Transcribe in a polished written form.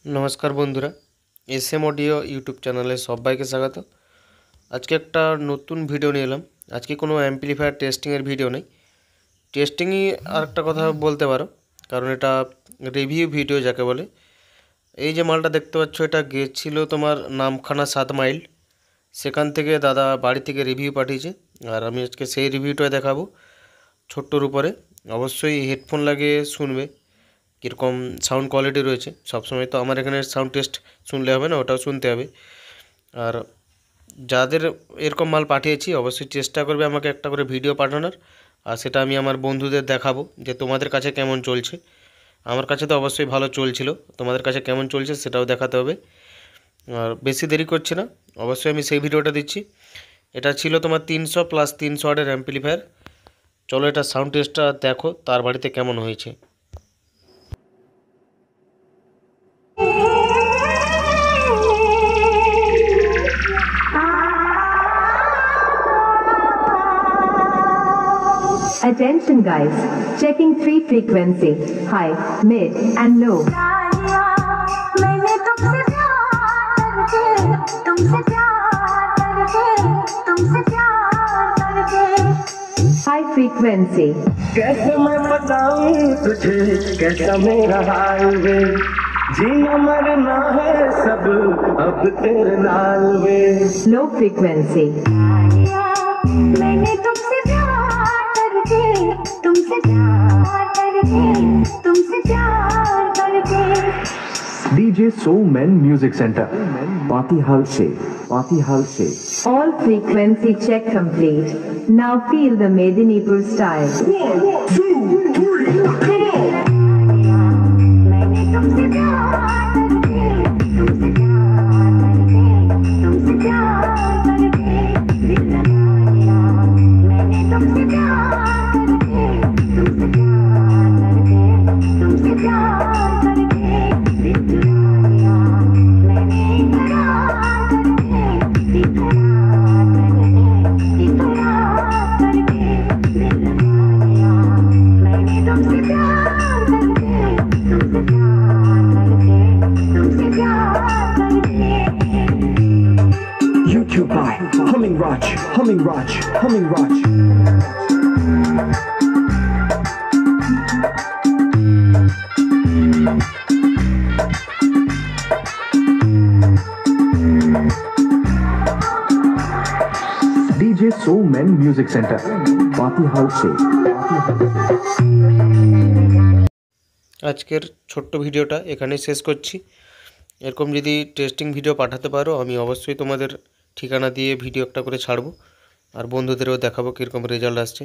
नमस्कार बंधुरा S M audio YouTube चैनले सबाइके स्वागत। आज के एक नतून भिडियो निये एलाम। आज के कोनो एम्प्लीफायर टेस्टिंग भिडियो नहीं, टेस्टिंग ही आरेकटा कथा बोलते पारो, कारण एटा रिव्यू भिडियो जाके बोले। এই যে মালটা দেখতে পাচ্ছ এটা গিয়েছিল তোমার নামখানা 7 মাইল, সেখান থেকে দাদা বাড়ি থেকে রিভিউ পাঠিয়েছে আর আমি আজকে সেই রিভিউটা দেখাবো ছোট্টর উপরে। অবশ্যই হেডফোন লাগিয়ে শুনবে কীরকম সাউন্ড কোয়ালিটি রয়েছে। সবসময় তো আমার এখানে সাউন্ড টেস্ট শুনলে হবে না, ওটাও শুনতে হবে। আর যাদের এরকম মাল পাঠিয়েছি অবশ্যই চেষ্টা করবে আমাকে একটা করে ভিডিও পাঠানোর, আর সেটা আমি আমার বন্ধুদের দেখাবো যে তোমাদের কাছে কেমন চলছে। আমার কাছে তো অবশ্যই ভালো চলছিল, তোমাদের কাছে কেমন চলছে সেটাও দেখাতে হবে। আর বেশি দেরি করছি না, অবশ্যই আমি সেই ভিডিওটা দিচ্ছি। এটা ছিল তোমার 300 + 300 ওয়াটের অ্যাম্প্লিফায়ার। চলো এটা সাউন্ড টেস্টটা দেখো তার বাড়িতে কেমন হয়েছে। Attention guys, checking 3 frequency, high, mid and low. High frequency. कैसे मैं बताऊं तुझे कैसा मेरा हाल वे, जीना मरना है सब अब तेरे नाल वे। Low frequency. मैंने तुमसे प्यार करके, तुमसे प्यार करके, तुमसे प्यार करके। DJ Soul Men Music Center, Patihal se. All frequency check complete. Now feel the Medinipur style. 1, 2, 3, come on। मैंने तुमसे प्यार करके, तुमसे प्यार करके, तुमसे प्यार करके दिल लगाया। मैंने तुमसे प्यार करके, तुमसे प्यार करके, तुमसे प्यार करके दिल लगाया। मैंने इकरार करके, इकरार करके दिल लगाया। मैंने तुमसे प्यार करके, तुमसे प्यार करके, तुमसे प्यार करके। YouTube by Humming Raj. DJ Soul Men Music Center, Patihal se. আজকের ছোট্ট ভিডিওটা এখানেই শেষ করছি। এরকম যদি টেস্টিং ভিডিও পাঠাতে পারো আমি অবশ্যই তোমাদের ঠিকানা দিয়ে ভিডিও একটা করে ছাড়বো, আর বন্ধুদেরও দেখাবো কীরকম রেজাল্ট আসছে।